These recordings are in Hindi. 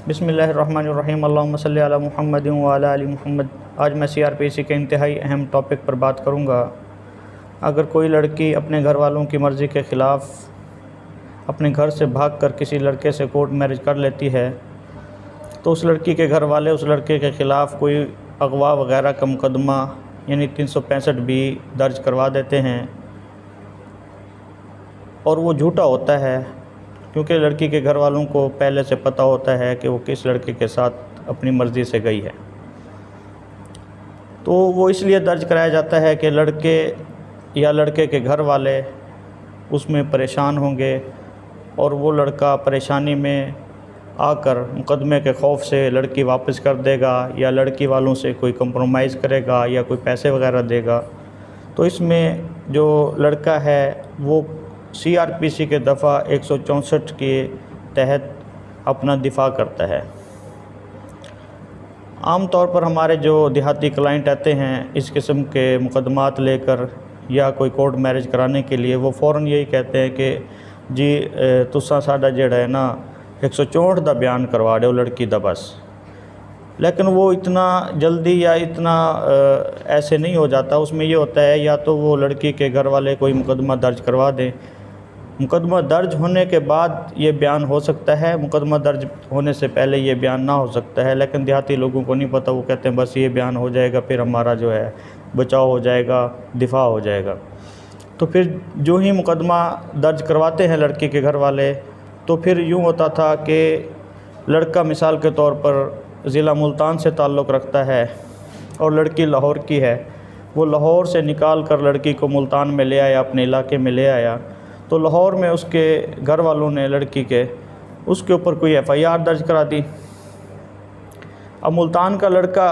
बिस्मिल्लाहिर्रहमानिर्रहीम अल्लाहुम्मा सल्लि अला मुहम्मदिन व अला आलि मुहम्मद। आज मैं सीआरपीसी के इंतहाई अहम टॉपिक पर बात करूँगा। अगर कोई लड़की अपने घर वालों की मर्ज़ी के ख़िलाफ़ अपने घर से भागकर किसी लड़के से कोर्ट मैरिज कर लेती है तो उस लड़की के घर वाले उस लड़के के ख़िलाफ़ कोई अगवा वगैरह का मुकदमा यानी 365 भी दर्ज करवा देते हैं और वो झूठा होता है, क्योंकि लड़की के घर वालों को पहले से पता होता है कि वो किस लड़के के साथ अपनी मर्ज़ी से गई है। तो वो इसलिए दर्ज कराया जाता है कि लड़के या लड़के के घर वाले उसमें परेशान होंगे और वो लड़का परेशानी में आकर मुकदमे के खौफ से लड़की वापस कर देगा या लड़की वालों से कोई कंप्रोमाइज़ करेगा या कोई पैसे वगैरह देगा। तो इसमें जो लड़का है वो सीआरपीसी के दफ़ा 164 के तहत अपना दिफा करता है। आम तौर पर हमारे जो देहाती क्लाइंट आते हैं इस किस्म के मुकदमात लेकर या कोई कोर्ट मैरिज कराने के लिए, वो फ़ौरन यही कहते हैं कि जी तुसा साडा जेड़ा है ना 164 दा बयान करवा दो लड़की दा बस। लेकिन वो इतना जल्दी या इतना ऐसे नहीं हो जाता। उसमें ये होता है या तो वो लड़की के घर वाले कोई मुकदमा दर्ज करवा दें, मुकदमा दर्ज होने के बाद ये बयान हो सकता है, मुकदमा दर्ज होने से पहले ये बयान ना हो सकता है। लेकिन देहाती लोगों को नहीं पता, वो कहते हैं बस ये बयान हो जाएगा फिर हमारा जो है बचाव हो जाएगा, दिफा हो जाएगा। तो फिर जो ही मुकदमा दर्ज करवाते हैं लड़की के घर वाले, तो फिर यूँ होता था कि लड़का मिसाल के तौर पर ज़िला मुल्तान से ताल्लुक़ रखता है और लड़की लाहौर की है, वो लाहौर से निकाल कर लड़की को मुल्तान में ले आया, अपने इलाके में ले आया। तो लाहौर में उसके घर वालों ने लड़की के उसके ऊपर कोई एफआईआर दर्ज करा दी। अब मुल्तान का लड़का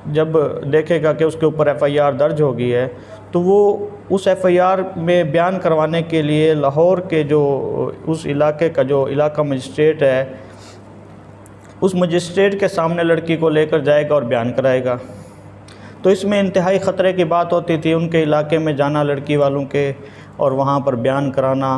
जब देखेगा कि उसके ऊपर एफआईआर दर्ज हो गई है तो वो उस एफआईआर में बयान करवाने के लिए लाहौर के जो उस इलाके का जो इलाका मजिस्ट्रेट है, उस मजिस्ट्रेट के सामने लड़की को लेकर जाएगा और बयान कराएगा। तो इसमें इंतहाई ख़तरे की बात होती थी, उनके इलाके में जाना लड़की वालों के और वहाँ पर बयान कराना।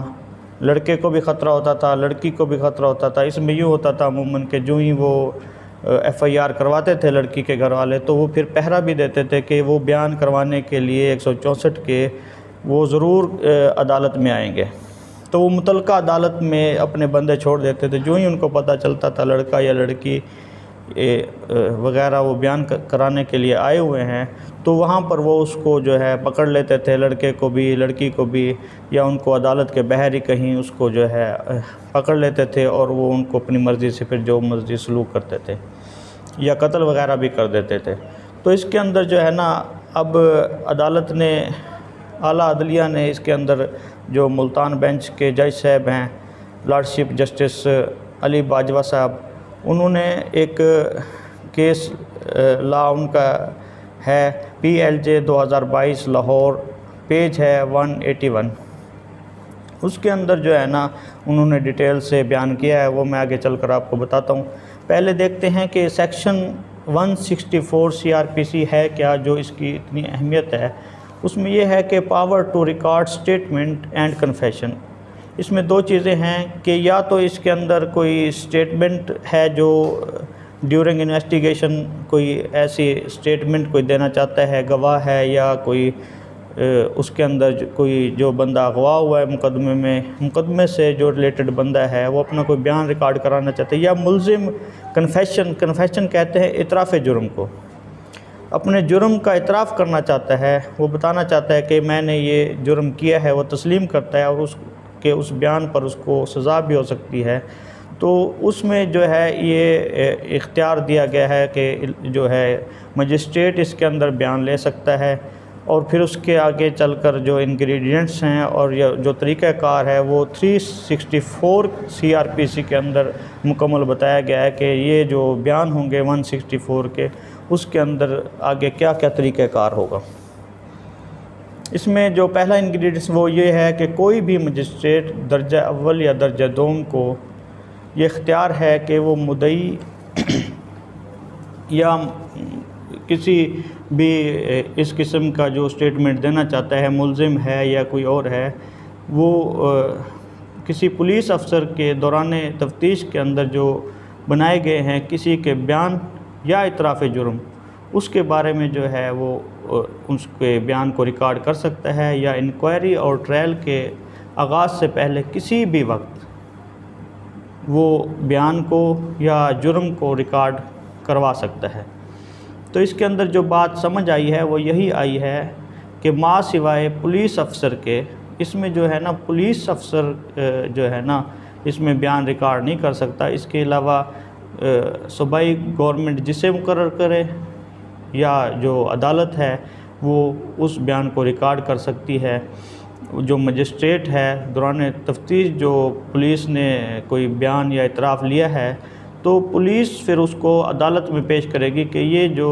लड़के को भी ख़तरा होता था, लड़की को भी ख़तरा होता था। इसमें यूँ होता था अमूमन के जो ही वो एफआईआर करवाते थे लड़की के घर वाले, तो वो फिर पहरा भी देते थे कि वो बयान करवाने के लिए 164 के वो ज़रूर अदालत में आएंगे। तो वो मुतलका अदालत में अपने बंदे छोड़ देते थे। जो ही उनको पता चलता था लड़का या लड़की वगैरह वो बयान कराने के लिए आए हुए हैं, तो वहाँ पर वो उसको जो है पकड़ लेते थे, लड़के को भी लड़की को भी, या उनको अदालत के बहर ही कहीं उसको जो है पकड़ लेते थे और वो उनको अपनी मर्ज़ी से फिर जो मर्ज़ी सलूक करते थे या कत्ल वगैरह भी कर देते थे। तो इसके अंदर जो है ना, अब अदालत ने, आला अदलिया ने इसके अंदर जो मुल्तान बेंच के जज साहब हैं, लॉर्डशिप जस्टिस अली बाजवा साहब, उन्होंने एक केस ला उनका है PLJ 2022 लाहौर, पेज है 181। उसके अंदर जो है ना उन्होंने डिटेल से बयान किया है, वो मैं आगे चलकर आपको बताता हूँ। पहले देखते हैं कि सेक्शन 164 सीआरपीसी है क्या, जो इसकी इतनी अहमियत है। उसमें यह है कि power to record statement and confession. इसमें दो चीज़ें हैं कि या तो इसके अंदर कोई स्टेटमेंट है जो ड्यूरिंग इन्वेस्टिगेशन कोई ऐसी स्टेटमेंट कोई देना चाहता है, गवाह है या कोई उसके अंदर कोई जो बंदा अगवा हुआ है मुकदमे से जो रिलेटेड बंदा है वो अपना कोई बयान रिकॉर्ड कराना चाहता है, या मुलजिम कन्फेशन कहते हैं इतराफ़ जुर्म को, अपने जुर्म का इतराफ़ करना चाहता है, वो बताना चाहता है कि मैंने ये जुर्म किया है, वो तस्लीम करता है और उस बयान पर उसको सज़ा भी हो सकती है। तो उसमें जो है ये इख्तियार दिया गया है कि जो है मजिस्ट्रेट इसके अंदर बयान ले सकता है और फिर उसके आगे चलकर जो इंग्रेडिएंट्स हैं और जो तरीक़ाकार है वो 364 सीआरपीसी के अंदर मुकम्मल बताया गया है कि ये जो बयान होंगे 164 के, उसके अंदर आगे क्या क्या तरीक़ाकार होगा। इसमें जो पहला इंग्रेडिएंट्स वो ये है कि कोई भी मजिस्ट्रेट दर्जा अव्वल या दर्जा दोम को ये इख्तियार है कि वो मुद्दई या किसी भी इस किस्म का जो स्टेटमेंट देना चाहता है, मुलजिम है या कोई और है, वो किसी पुलिस अफसर के दौरान तफ्तीश के अंदर जो बनाए गए हैं किसी के बयान या इतराफ़ जुर्म, उसके बारे में जो है वो उसके बयान को रिकॉर्ड कर सकता है, या इंक्वायरी और ट्रायल के आगाज़ से पहले किसी भी वक्त वो बयान को या जुर्म को रिकॉर्ड करवा सकता है। तो इसके अंदर जो बात समझ आई है वो यही आई है कि माँ सिवाय पुलिस अफसर के, इसमें जो है ना पुलिस अफसर जो है ना इसमें बयान रिकॉर्ड नहीं कर सकता। इसके अलावा सूबाई गवर्नमेंट जिसे मुकर्रर करे या जो अदालत है वो उस बयान को रिकॉर्ड कर सकती है। जो मजिस्ट्रेट है दौरान तफ्तीश जो पुलिस ने कोई बयान या इतराफ़ लिया है तो पुलिस फिर उसको अदालत में पेश करेगी कि ये जो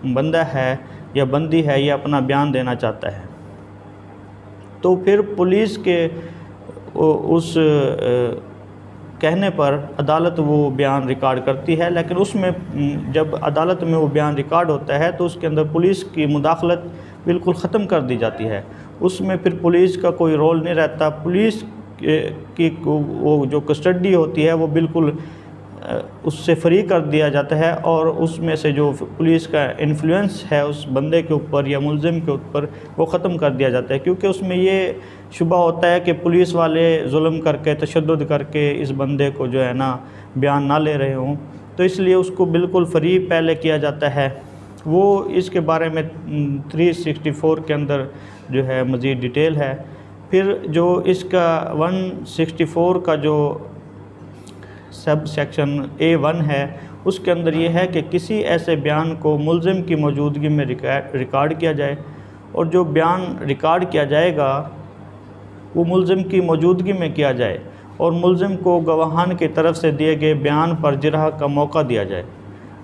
बंदा है या बंदी है ये अपना बयान देना चाहता है। तो फिर पुलिस के उस कहने पर अदालत वो बयान रिकॉर्ड करती है, लेकिन उसमें जब अदालत में वो बयान रिकॉर्ड होता है तो उसके अंदर पुलिस की मुदाखलत बिल्कुल ख़त्म कर दी जाती है। उसमें फिर पुलिस का कोई रोल नहीं रहता। पुलिस की वो जो कस्टडी होती है वो बिल्कुल उससे फ्री कर दिया जाता है, और उसमें से जो पुलिस का इन्फ्लुएंस है उस बंदे के ऊपर या मुलजिम के ऊपर वो ख़त्म कर दिया जाता है, क्योंकि उसमें ये शुबा होता है कि पुलिस वाले जुल्म करके तशद्दुद करके इस बंदे को जो है ना बयान ना ले रहे हों, तो इसलिए उसको बिल्कुल फ्री पहले किया जाता है। वो इसके बारे में 364 के अंदर जो है मज़ीद डिटेल है। फिर जो इसका 164 का जो सब सेक्शन A1 है उसके अंदर ये है कि किसी ऐसे बयान को मुलजिम की मौजूदगी में रिकॉर्ड किया जाए, और जो बयान रिकॉर्ड किया जाएगा वो मुलजिम की मौजूदगी में किया जाए, और मुलजिम को गवाहान की तरफ से दिए गए बयान पर जिरह का मौका दिया जाए,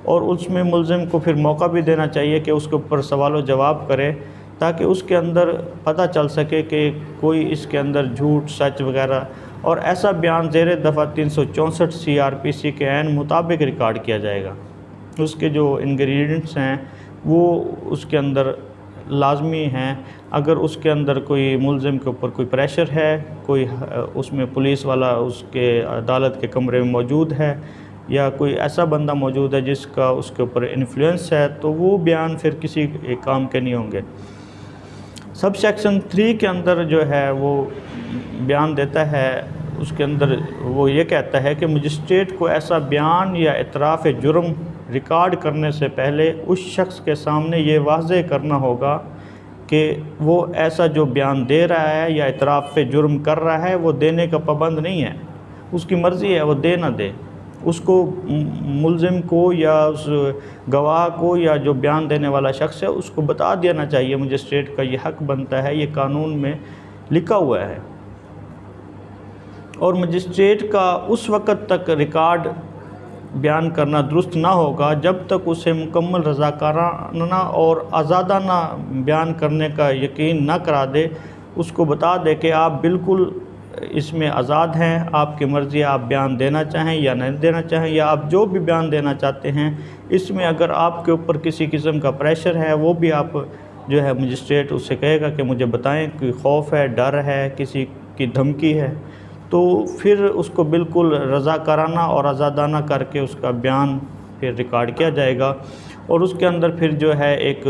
और उसमें मुलजिम को फिर मौका भी देना चाहिए कि उसके ऊपर सवाल व जवाब करे, ताकि उसके अंदर पता चल सके कि कोई इसके अंदर झूठ सच वगैरह, और ऐसा बयान ज़ेर दफ़ा 364 CRPC के ऐन मुताबिक रिकॉर्ड किया जाएगा। उसके जो इंग्रेडिएंट्स हैं वो उसके अंदर लाजमी हैं। अगर उसके अंदर कोई मुलजिम के ऊपर कोई प्रेशर है, कोई उसमें पुलिस वाला उसके अदालत के कमरे में मौजूद है, या कोई ऐसा बंदा मौजूद है जिसका उसके ऊपर इन्फ्लुएंस है, तो वो बयान फिर किसी एक काम के नहीं होंगे। सब सेक्शन 3 के अंदर जो है वो बयान देता है, उसके अंदर वो ये कहता है कि मजिस्ट्रेट को ऐसा बयान या इतराफ़ जुर्म रिकॉर्ड करने से पहले उस शख्स के सामने ये वाज़े करना होगा कि वो ऐसा जो बयान दे रहा है या इतराफ़ जुर्म कर रहा है वो देने का पाबंद नहीं है, उसकी मर्ज़ी है वो दे ना दे। उसको मुलजिम को या उस गवाह को या जो बयान देने वाला शख्स है उसको बता देना चाहिए, मजिस्ट्रेट का ये हक़ बनता है, ये कानून में लिखा हुआ है। और मजिस्ट्रेट का उस वक़्त तक रिकॉर्ड बयान करना दुरुस्त ना होगा जब तक उसे मुकम्मल रज़ाकाराना और आज़ादाना बयान करने का यकीन ना करा दे। उसको बता दे कि आप बिल्कुल इसमें आज़ाद हैं, आपकी मर्ज़ी, आप बयान देना चाहें या नहीं देना चाहें, या आप जो भी बयान देना चाहते हैं इसमें अगर आपके ऊपर किसी किस्म का प्रेशर है वो भी आप जो है मजिस्ट्रेट उससे कहेगा कि मुझे बताएं कि खौफ है, डर है, किसी की धमकी है, तो फिर उसको बिल्कुल रज़ाकाराना और आज़ादाना करके उसका बयान फिर रिकॉर्ड किया जाएगा। और उसके अंदर फिर जो है एक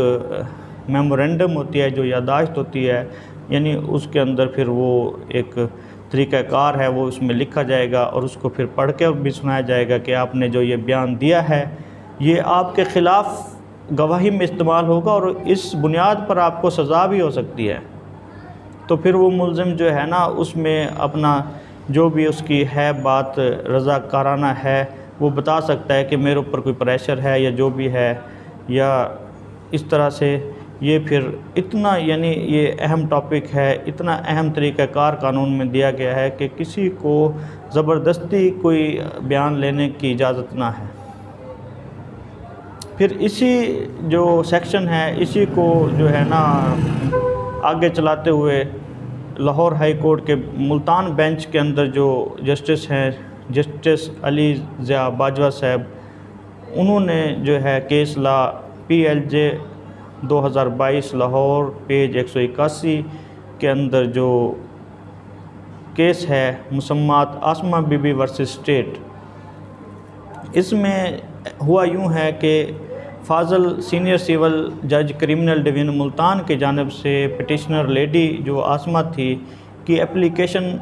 मेमोरेंडम होती है, जो यादाश्त होती है, यानी उसके अंदर फिर वो एक तरीक़ाकार है वो उसमें लिखा जाएगा, और उसको फिर पढ़ के भी सुनाया जाएगा कि आपने जो ये बयान दिया है ये आपके ख़िलाफ़ गवाही में इस्तेमाल होगा और इस बुनियाद पर आपको सज़ा भी हो सकती है। तो फिर वो मुलजिम जो है ना उसमें अपना जो भी उसकी है बात रज़ाकाराना है वो बता सकता है कि मेरे ऊपर कोई प्रेशर है या जो भी है, या इस तरह से ये फिर इतना, यानी ये अहम टॉपिक है, इतना अहम तरीक़ाकार कानून में दिया गया है कि किसी को ज़बरदस्ती कोई बयान लेने की इजाज़त ना है। फिर इसी जो सेक्शन है इसी को जो है ना आगे चलाते हुए लाहौर हाई कोर्ट के मुल्तान बेंच के अंदर जो जस्टिस हैं, जस्टिस अली ज़िया बाजवा साहब, उन्होंने जो है केस ला PLJ 2022 लाहौर पेज 181 के अंदर जो केस है मुसम्मात आसमा बीबी वर्सेस स्टेट, इसमें हुआ यूँ है कि फाजल सीनियर सिविल जज क्रिमिनल डिवीज़न मुल्तान की जानिब से पिटिशनर लेडी जो आसमा थी की application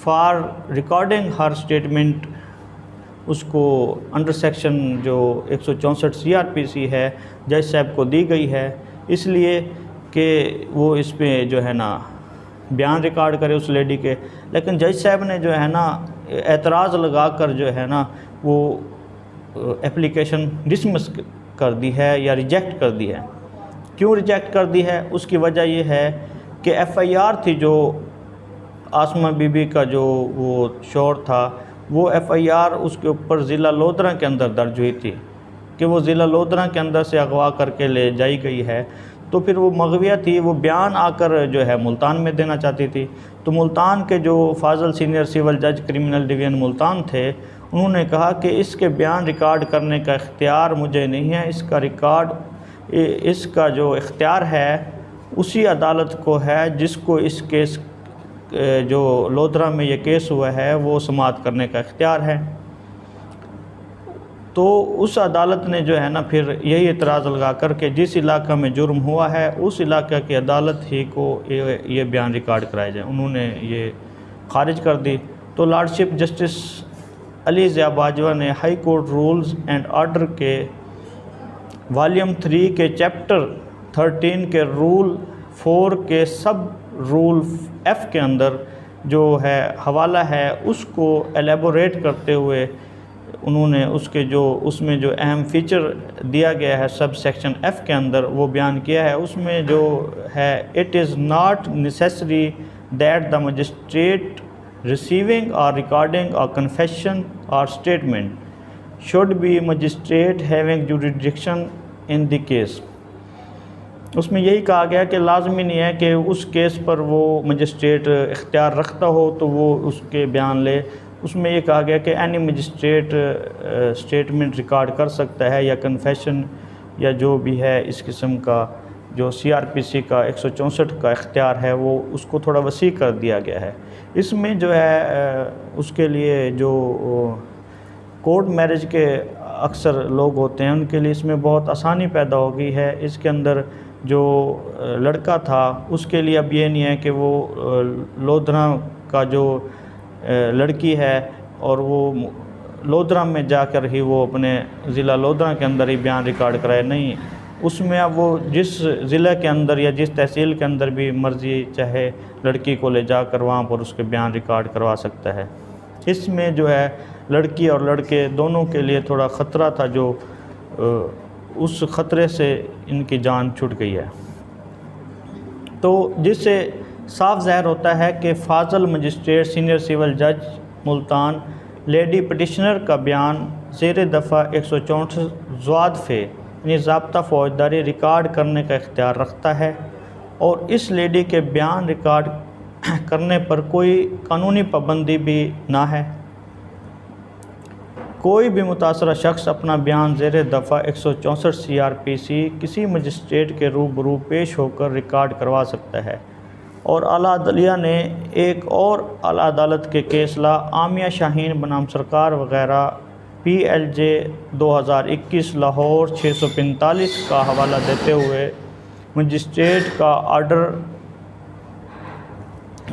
for recording her statement उसको अंडर सेक्शन जो 164 CRPC है जज साहब को दी गई है, इसलिए कि वो इस पे जो है ना बयान रिकॉर्ड करे उस लेडी के। लेकिन जज साहब ने जो है ना एतराज़ लगा कर जो है ना वो एप्लीकेशन डिसमिस कर दी है या रिजेक्ट कर दी है। क्यों रिजेक्ट कर दी है? उसकी वजह ये है कि FIR थी जो आसमा बीबी का जो वो शोर था, वो FIR उसके ऊपर ज़िला लोधरा के अंदर दर्ज हुई थी कि वो ज़िला लोधरा के अंदर से अगवा करके ले जाई गई है। तो फिर वो मगविया थी, वो बयान आकर जो है मुल्तान में देना चाहती थी। तो मुल्तान के जो फाजल सीनियर सिविल जज क्रिमिनल डिवीज़न मुल्तान थे, उन्होंने कहा कि इसके बयान रिकॉर्ड करने का इख्तियार मुझे नहीं है, इसका जो इख्तियार है उसी अदालत को है जिसको इस केस जो लोधरा में ये केस हुआ है वो समाअत करने का इख्तियार है। तो उस अदालत ने जो है ना फिर यही एतराज़ लगा कर के जिस इलाका में जुर्म हुआ है उस इलाका की अदालत ही को ये बयान रिकॉर्ड कराए जाए, उन्होंने ये खारिज कर दी। तो लॉर्डशिप जस्टिस अली ज़िया बाजवा ने high court rules and order के वॉल्यूम 3 के चैप्टर 13 के रूल 4 के सब रूल F के अंदर जो है हवाला है उसको एलेबोरेट करते हुए उन्होंने उसके जो उसमें जो अहम फ़ीचर दिया गया है सब सेक्शन F के अंदर वो बयान किया है। उसमें जो है it is not necessary that the magistrate receiving और रिकॉर्डिंग और कन्फेशन और statement should be magistrate having jurisdiction in the case. उसमें यही कहा गया कि लाजमी नहीं है कि उस केस पर वो मजिस्ट्रेट इख्तियार रखता हो तो वो उसके बयान ले। उसमें ये कहा गया कि एनी मजिस्ट्रेट स्टेटमेंट रिकॉर्ड कर सकता है या कन्फेशन या जो भी है इस किस्म का जो CRPC का 164 का इख्तियार है वो उसको थोड़ा वसी कर दिया गया है। इसमें जो है उसके लिए जो कोर्ट मैरिज के अक्सर लोग होते हैं उनके लिए इसमें बहुत आसानी पैदा हो गई है। इसके अंदर जो लड़का था उसके लिए अब ये नहीं है कि वो लोधरा का जो लड़की है और वो लोधरा में जाकर ही वो अपने ज़िला लोधरा के अंदर ही बयान रिकॉर्ड कराए, नहीं, उसमें अब वो जिस ज़िले के अंदर या जिस तहसील के अंदर भी मर्ज़ी चाहे लड़की को ले जाकर वहाँ पर उसके बयान रिकॉर्ड करवा सकता है। इसमें जो है लड़की और लड़के दोनों के लिए थोड़ा ख़तरा था, जो उस ख़तरे से इनकी जान छूट गई है। तो जिससे साफ ज़ाहिर होता है कि फाजल मजिस्ट्रेट सीनियर सिविल जज मुल्तान लेडी पटिशनर का बयान ज़ेर दफ़ा 164 ज़वादफ़े यानी ज़ाब्ता फ़ौजदारी रिकॉर्ड करने का इख्तियार रखता है और इस लेडी के बयान रिकॉर्ड करने पर कोई कानूनी पाबंदी भी ना है। कोई भी मुतासरा शख्स अपना बयान ज़ेर दफ़ा 164 CRPC किसी मजिस्ट्रेट के रूबरू पेश होकर रिकॉर्ड करवा सकता है। और आला अदलिया ने एक और आला अदालत के केसला आमिया शाहीन बनाम सरकार वग़ैरह PLJ 2021 लाहौर 645 का हवाला देते हुए मजिस्ट्रेट का आर्डर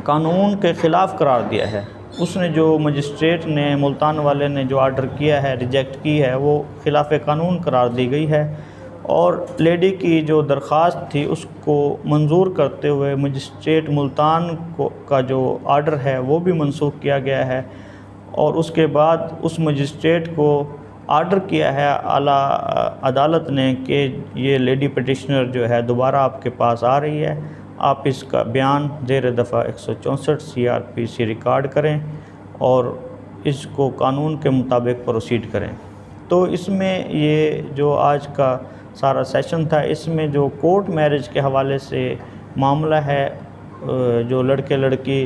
कानून के ख़िलाफ़ करार दिया है। उसने जो मजिस्ट्रेट ने मुल्तान वाले ने जो आर्डर किया है रिजेक्ट की है वो ख़िलाफ़ कानून करार दी गई है और लेडी की जो दरख्वास्त थी उसको मंजूर करते हुए मजिस्ट्रेट मुल्तान का जो आर्डर है वो भी मनसूख किया गया है। और उसके बाद उस मजिस्ट्रेट को आर्डर किया है आला अदालत ने कि ये लेडी पटिशनर जो है दोबारा आपके पास आ रही है, आप इसका बयान ज़ेर दफ़ा 164 CRPC रिकॉर्ड करें और इसको कानून के मुताबिक प्रोसीड करें। तो इसमें ये जो आज का सारा सेशन था, इसमें जो कोर्ट मैरिज के हवाले से मामला है, जो लड़के लड़की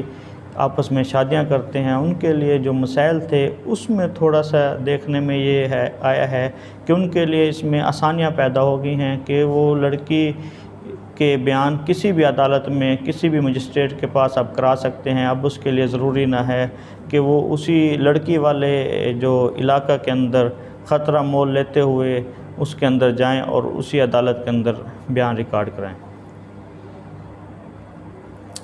आपस में शादियां करते हैं उनके लिए जो मसाइल थे उसमें थोड़ा सा देखने में ये है आया है कि उनके लिए इसमें आसानियां पैदा हो गई हैं कि वो लड़की के बयान किसी भी अदालत में किसी भी मजिस्ट्रेट के पास आप करा सकते हैं। अब उसके लिए ज़रूरी ना है कि वो उसी लड़की वाले जो इलाका के अंदर ख़तरा मोल लेते हुए उसके अंदर जाएं और उसी अदालत के अंदर बयान रिकॉर्ड कराएं।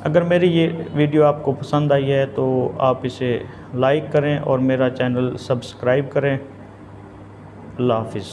अगर मेरी ये वीडियो आपको पसंद आई है तो आप इसे लाइक करें और मेरा चैनल सब्सक्राइब करें। अल्लाह हाफ़िज़।